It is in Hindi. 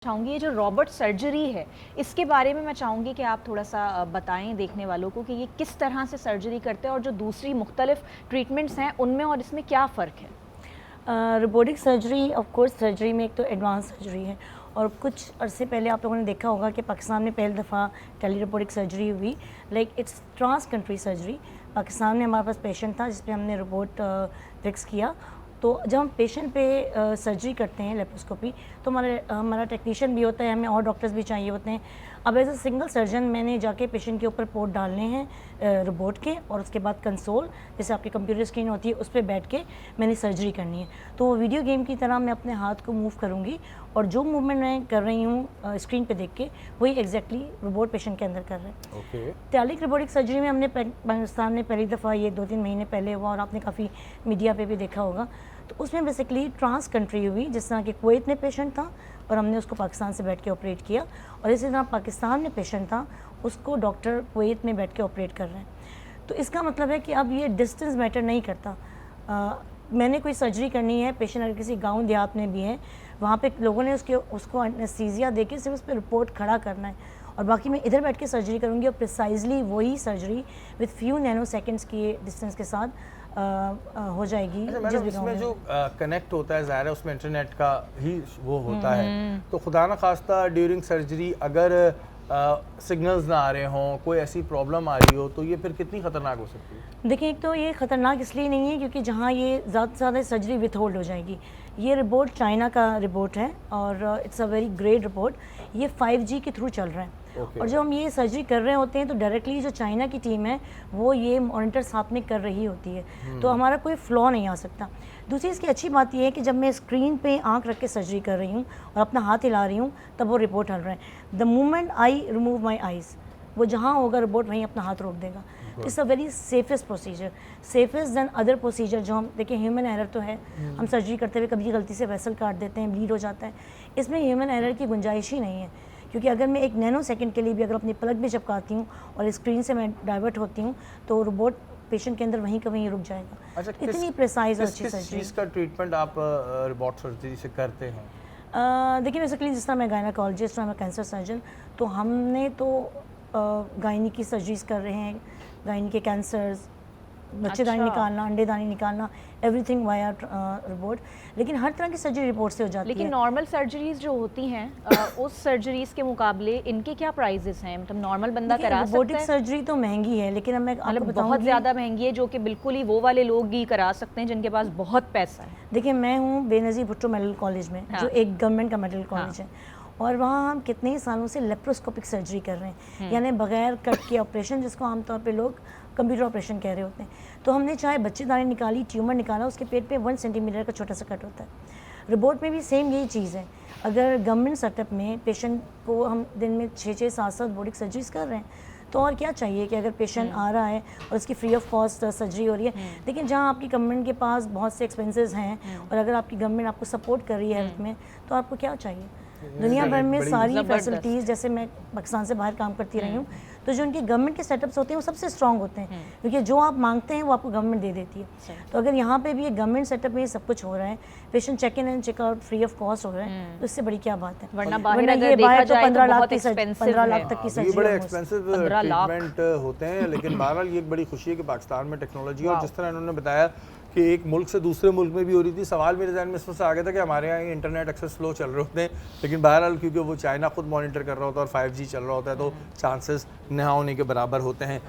चाहूँगी ये जो रोबोट सर्जरी है इसके बारे में मैं चाहूँगी कि आप थोड़ा सा बताएं देखने वालों को कि ये किस तरह से सर्जरी करते हैं और जो दूसरी मुख्तलिफ ट्रीटमेंट्स हैं उनमें और इसमें क्या फ़र्क है। Robotic surgery of course surgery में एक तो एडवांस सर्जरी है और कुछ अरसे पहले आप लोगों ने देखा होगा कि पाकिस्तान में पहली दफ़ा टेली रोबोटिक सर्जरी हुई। Like it's trans country surgery. Pakistan में हमारे पास पेशेंट था जिस पे हमने रोबोट फिक्स किया। तो जब हम पेशेंट पे सर्जरी करते हैं लेप्रोस्कोपी तो हमारा टेक्नीशियन भी होता है, हमें और डॉक्टर्स भी चाहिए होते हैं। अब एज अ सिंगल सर्जन मैंने जाके पेशेंट के ऊपर पोर्ट डालने हैं रोबोट के और उसके बाद कंसोल जैसे आपकी कंप्यूटर स्क्रीन होती है उस पर बैठ के मैंने सर्जरी करनी है। तो वो वीडियो गेम की तरह मैं अपने हाथ को मूव करूँगी और जो मूवमेंट मैं कर रही हूँ स्क्रीन पे देख के वही एग्जैक्टली रोबोट पेशेंट के अंदर कर रहे हैं। ओके। टैलिक रोबोटिक सर्जरी में हमने पाकिस्तान में पहली दफ़ा ये 2-3 महीने पहले हुआ और आपने काफ़ी मीडिया पे भी देखा होगा। तो उसमें बेसिकली ट्रांस कंट्री हुई, जिस तरह कि कुवैत में पेशेंट था और हमने उसको पाकिस्तान से बैठ के ऑपरेट किया और इसी तरह पाकिस्तान में पेशेंट था उसको डॉक्टर कुवैत में बैठ के ऑपरेट कर रहे हैं। तो इसका मतलब है कि अब ये डिस्टेंस मैटर नहीं करता। मैंने कोई सर्जरी करनी है, पेशेंट अगर किसी गांव देहात में भी है वहाँ पे लोगों ने उसको एनेस्थीसिया देके सिर्फ उस पर रिपोर्ट खड़ा करना है और बाकी मैं इधर बैठ के सर्जरी करूँगी और प्रिसाइजली वही surgery with few nano seconds की डिस्टेंस के साथ हो जाएगी। जिस इसमें जो कनेक्ट होता है ज़ाहिर है उसमें इंटरनेट का ही वो होता है। तो खुदा न खास्ता ड्यूरिंग सर्जरी अगर सिग्नल्स ना आ रहे हों, कोई ऐसी प्रॉब्लम आ रही हो तो ये फिर कितनी ख़तरनाक हो सकती है? देखिए एक तो ये ख़तरनाक इसलिए नहीं है क्योंकि जहाँ ये ज़्यादा से ज़्यादा सर्जरी विथ होल्ड हो जाएगी। ये रिपोर्ट चाइना का रिपोर्ट है और it's a very great report. ये 5G के थ्रू चल रहा है। और जब हम ये सर्जरी कर रहे होते हैं तो डायरेक्टली जो चाइना की टीम है वो ये मॉनिटर साथ में कर रही होती है, तो हमारा कोई फ्लॉ नहीं आ सकता। दूसरी इसकी अच्छी बात यह है कि जब मैं स्क्रीन पे आंख रख के सर्जरी कर रही हूँ और अपना हाथ हिला रही हूँ तब वो रिपोर्ट हल रहा है। The moment I remove my eyes वो जहाँ होगा रिपोर्ट वहीं अपना हाथ रोक देगा। It's a very safest procedure, safest than other procedure जो हम देखिए ह्यूमन एरर तो है। हम सर्जरी करते हुए कभी गलती से वेसल काट देते हैं, ब्लीड हो जाता है। इसमें ह्यूमन एरर की गुंजाइश ही नहीं है क्योंकि अगर मैं एक नैनो सेकंड के लिए भी अगर अपनी पलक भी चपकाती हूँ और स्क्रीन से मैं डाइवर्ट होती हूँ तो रोबोट पेशेंट के अंदर वहीं का वहीं रुक जाएगा। अच्छा, इतनी प्रिसाइज और अच्छी किस सर्जरी। चीज़ का ट्रीटमेंट आप रोबोट सर्जरी से करते हैं? देखिए बेसिकली जिस तरह मैं गायनाकोलॉजिस्ट और मैं कैंसर सर्जन, तो हमने तो गायनी की सर्जरीज कर रहे हैं, गायनी के कैंसर्स, बच्चेदानी निकालना, अंडेदानी निकालना, एवरीथिंग वाया रिपोर्ट। लेकिन हर तरह की सर्जरी रिपोर्ट से हो जाती है। लेकिन नॉर्मल सर्जरीज जो होती हैं उस सर्जरीज के मुकाबले इनके क्या प्राइजेस हैं? मतलब नॉर्मल बंदा करा सकता है? रोबोटिक सर्जरी तो महंगी है लेकिन अब मैं आपको बताऊंगी बहुत ज़्यादा महंगी है जो कि बिल्कुल ही वो वाले लोग ही करा सकते हैं जिनके पास बहुत पैसा है। देखिए मैं हूँ बेनज़ीर भुट्टो मेडिकल कॉलेज में, जो एक गवर्नमेंट का मेडिकल कॉलेज है और वहाँ हम कितने ही सालों से लेप्रोस्कोपिक सर्जरी कर रहे हैं, यानी बगैर कट के ऑपरेशन, जिसको आमतौर पे लोग कंप्यूटर ऑपरेशन कह रहे होते हैं। तो हमने चाहे बच्चेदानी निकाली, ट्यूमर निकाला, उसके पेट पे 1 सेंटीमीटर का छोटा सा कट होता है। रिपोर्ट में भी सेम यही चीज़ है। अगर गवर्नमेंट सेटअप में पेशेंट को हम दिन में 6-6, 7-7 रोबोटिक सर्जरीज कर रहे हैं तो और क्या चाहिए कि अगर पेशेंट आ रहा है और उसकी फ्री ऑफ कॉस्ट सर्जरी हो रही है। लेकिन जहाँ आपकी गवर्नमेंट के पास बहुत से एक्सपेंसेस हैं और अगर आपकी गवर्नमेंट आपको सपोर्ट कर रही है हेल्थ में तो आपको क्या चाहिए? दुनिया भर में सारी फैसिलिटीज़, जैसे मैं पाकिस्तान से बाहर काम करती रही हूँ, तो जो उनके गवर्नमेंट के सेटअप्स होते हैं वो सबसे स्ट्रॉन्ग होते हैं क्योंकि जो आप मांगते हैं वो आपको गवर्नमेंट दे देती है। तो अगर यहाँ पे भी एक गवर्नमेंट सेटअप में सब कुछ हो रहा है, patient check in and check out free of cost हो रहा है, तो इससे बड़ी क्या बात है? वरना बाहर अगर देखा जाए तो 15 लाख तक की सर्जरी, बड़े एक्सपेंसिव ट्रीटमेंट होते हैं। लेकिन बहरहाल ये एक बड़ी खुशी है कि पाकिस्तान में टेक्नोलॉजी, और जिस तरह इन्होंने बताया कि एक मुल्क से दूसरे मुल्क में भी हो रही थी, सवाल मेरे ज़हन में इस वजह से आ गया था कि हमारे यहाँ इंटरनेट एक्सेस स्लो चल रहे होते हैं, लेकिन बहरहाल क्योंकि वो चाइना खुद मॉनिटर कर रहा होता है और 5G चल रहा होता है तो चांसेस नहा होने के बराबर होते हैं।